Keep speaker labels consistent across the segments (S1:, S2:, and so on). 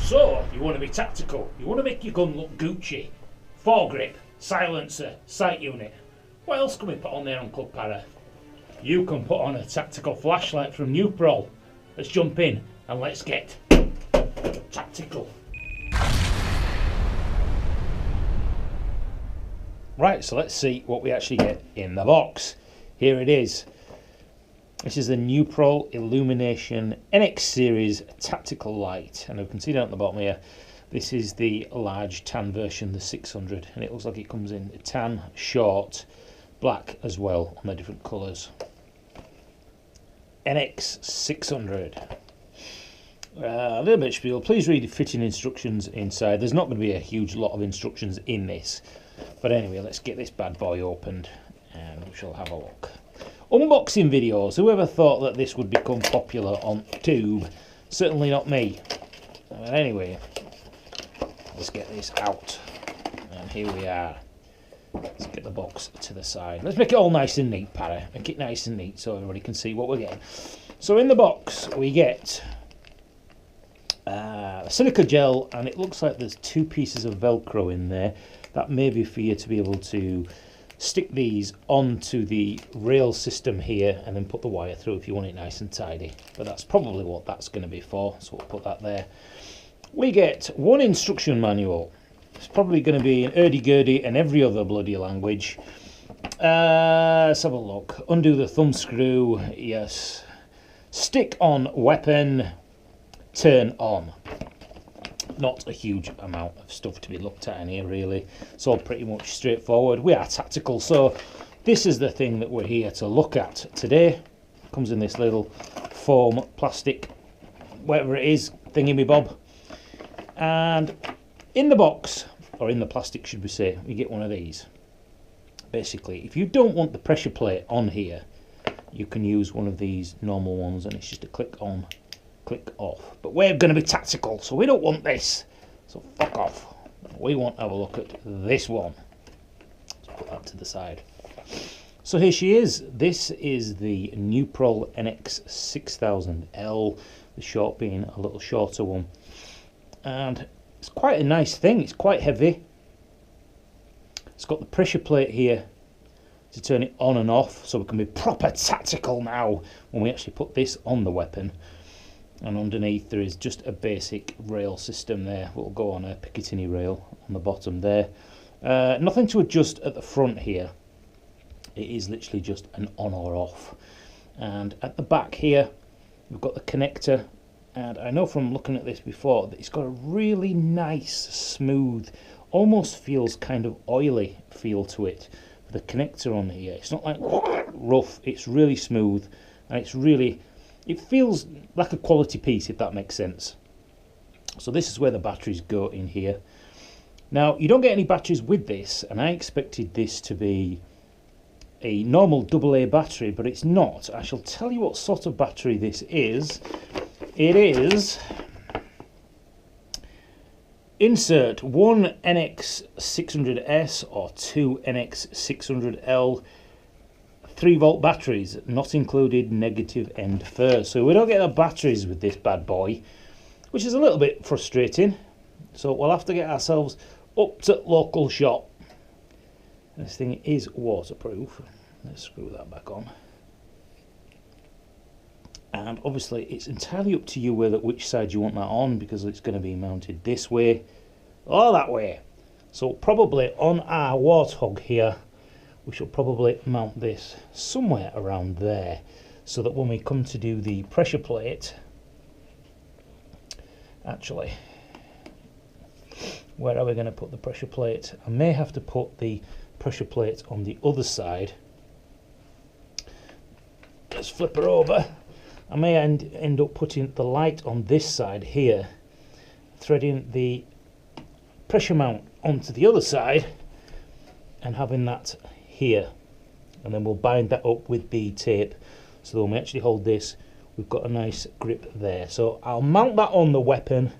S1: So, you want to be tactical, you want to make your gun look Gucci. Foregrip, silencer, sight unit. What else can we put on there on Club Para? You can put on a tactical flashlight from NUPROL. Let's jump in and let's get tactical. Right, so let's see what we actually get in the box. Here it is. This is the NUPROL Illumination NX series tactical light, and you can see down at the bottom here, this is the large tan version, the 600, and it looks like it comes in tan, short, black as well on the different colours. NX600. A little bit of spiel. Please read the fitting instructions inside. There's not going to be a huge lot of instructions in this, but anyway, let's get this bad boy opened and we shall have a look. Unboxing videos. Whoever thought that this would become popular on Tube? Certainly not me. But anyway, let's get this out. And here we are. Let's get the box to the side. Let's make it all nice and neat, Para. Make it nice and neat so everybody can see what we're getting. So in the box we get silica gel, and it looks like there's 2 pieces of Velcro in there. That may be for you to be able to stick these onto the rail system here and then put the wire through if you want it nice and tidy. But that's probably what that's going to be for, so we'll put that there. We get 1 instruction manual. It's probably going to be in hurdy-gurdy and every other bloody language. Let's have a look. Undo the thumb screw, yes. Stick on weapon, turn on. Not a huge amount of stuff to be looked at in here really. It's all pretty much straightforward. We are tactical, so this is the thing that we're here to look at today. It comes in this little foam, plastic, whatever it is, thingy-me-bob. And in the box, or in the plastic should we say, we get one of these. Basically, if you don't want the pressure plate on here, you can use one of these normal ones and it's just a click on, click off. But we're going to be tactical, so we don't want this. So fuck off. We want to have a look at this one. Let's put that to the side. So here she is. This is the NUPROL NX600L, the short being a little shorter one. And it's quite a nice thing. It's quite heavy. It's got the pressure plate here to turn it on and off, so we can be proper tactical now when we actually put this on the weapon. And underneath there is just a basic rail system there. We'll go on a Picatinny rail on the bottom there. Nothing to adjust at the front here. It is literally just an on or off. And at the back here we've got the connector, and I know from looking at this before that it's got a really nice, smooth, almost feels kind of oily feel to it. The connector on here, it's not like rough, it's really smooth, and it's really, it feels like a quality piece, if that makes sense. So this is where the batteries go in here. Now you don't get any batteries with this, and I expected this to be a normal AA battery, but it's not. I shall tell you what sort of battery this is. It is insert 1 NX600S or 2 NX600L 3-volt batteries, not included, negative end first. So we don't get the batteries with this bad boy, which is a little bit frustrating. So we'll have to get ourselves up to local shop. This thing is waterproof. Let's screw that back on. And obviously it's entirely up to you which side you want that on, because it's going to be mounted this way or that way. So probably on our Warthog here, we shall probably mount this somewhere around there, so that when we come to do the pressure plate, actually, where are we going to put the pressure plate? I may have to put the pressure plate on the other side. Let's flip her over. I may end up putting the light on this side here, threading the pressure mount onto the other side and having that here, and then we'll bind that up with bead tape, so when we actually hold this we've got a nice grip there. So I'll mount that on the weapon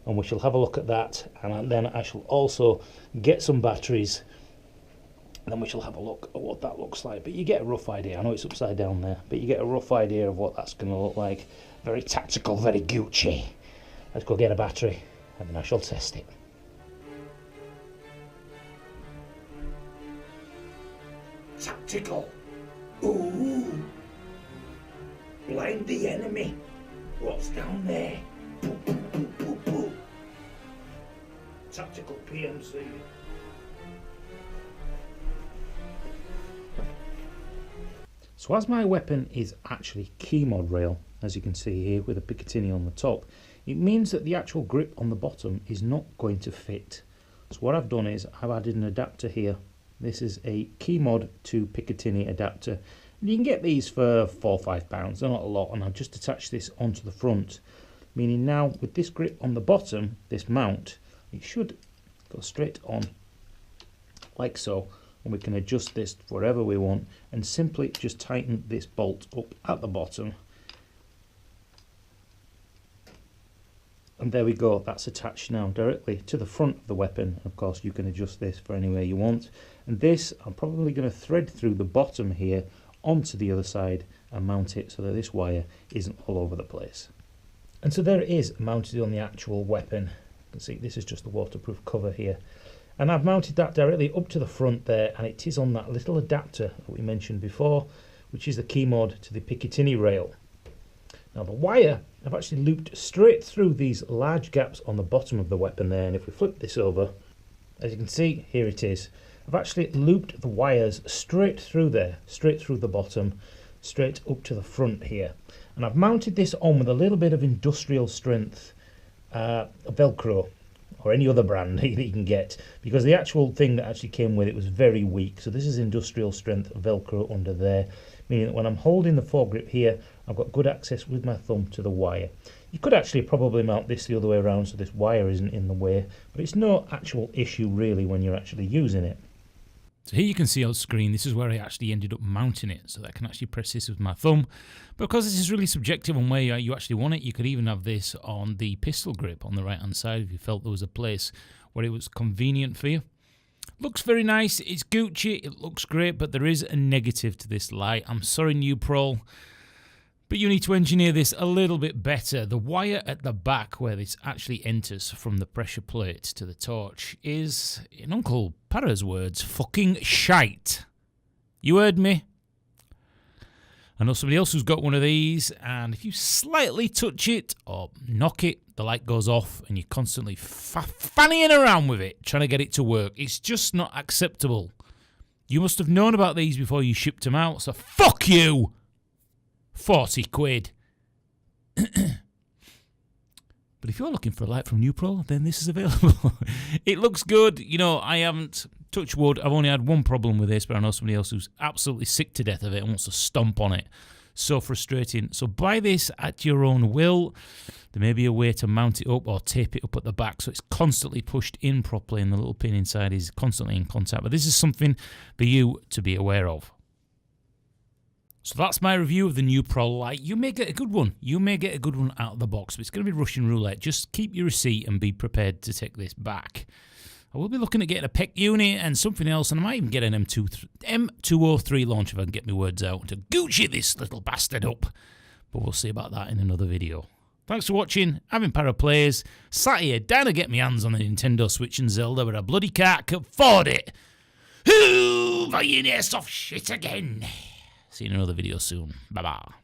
S1: and we shall have a look at that, and then I shall also get some batteries and then we shall have a look at what that looks like. But you get a rough idea. I know it's upside down there, but you get a rough idea of what that's going to look like. Very tactical, very Gucci. Let's go get a battery and then I shall test it.
S2: Tactical. Ooh. Blind the enemy. What's down there? Boo, boo, boo, boo, boo. Tactical PMC.
S1: So as my weapon is actually key mod rail, as you can see here with a Picatinny on the top, it means that the actual grip on the bottom is not going to fit. So what I've done is I've added an adapter here. This is a key mod to Picatinny adapter. And you can get these for £4 or £5, they're not a lot, and I've just attached this onto the front. Meaning now with this grip on the bottom, this mount, it should go straight on like so. And we can adjust this wherever we want and simply just tighten this bolt up at the bottom. And there we go, that's attached now directly to the front of the weapon. Of course you can adjust this for anywhere you want. And this I'm probably going to thread through the bottom here onto the other side and mount it so that this wire isn't all over the place. And so there it is, mounted on the actual weapon. You can see this is just the waterproof cover here. And I've mounted that directly up to the front there, and it is on that little adapter that we mentioned before, which is the key mod to the Picatinny rail. Now the wire, I've actually looped straight through these large gaps on the bottom of the weapon there, and if we flip this over, as you can see, here it is. I've actually looped the wires straight through there, straight through the bottom, straight up to the front here. And I've mounted this on with a little bit of industrial strength Velcro, or any other brand that you can get, because the actual thing that actually came with it was very weak. So this is industrial strength Velcro under there, meaning that when I'm holding the foregrip here, I've got good access with my thumb to the wire. You could actually probably mount this the other way around so this wire isn't in the way, but it's no actual issue really when you're actually using it.
S3: So here you can see on screen, this is where I actually ended up mounting it, so that I can actually press this with my thumb. But because this is really subjective on where you actually want it, you could even have this on the pistol grip on the right hand side if you felt there was a place where it was convenient for you. Looks very nice, it's Gucci, it looks great, but there is a negative to this light. I'm sorry NUPROL, but you need to engineer this a little bit better. The wire at the back where this actually enters from the pressure plate to the torch is, in Uncle Para's words, fucking shite. You heard me? I know somebody else who's got one of these, and if you slightly touch it or knock it, the light goes off and you're constantly fannying around with it, trying to get it to work. It's just not acceptable. You must have known about these before you shipped them out, so fuck you! 40 quid. But if you're looking for a light from NUPROL, then this is available. It looks good. You know, I haven't, touch wood, I've only had one problem with this, but I know somebody else who's absolutely sick to death of it and wants to stomp on it. So frustrating. So buy this at your own will. There may be a way to mount it up or tape it up at the back so it's constantly pushed in properly and the little pin inside is constantly in contact. But this is something for you to be aware of. So that's my review of the NUPROL light. You may get a good one. You may get a good one out of the box, but it's going to be Russian roulette. Just keep your receipt and be prepared to take this back. I will be looking at getting a PEC unit and something else, and I might even get an M203 launch if I can get my words out to Gucci this little bastard up. But we'll see about that in another video. Thanks for watching. I've been Paraplays. Sat here down to get my hands on the Nintendo Switch and Zelda, but I bloody can't afford it. Who buying airsoft shit again? See you in another video soon. Bye-bye.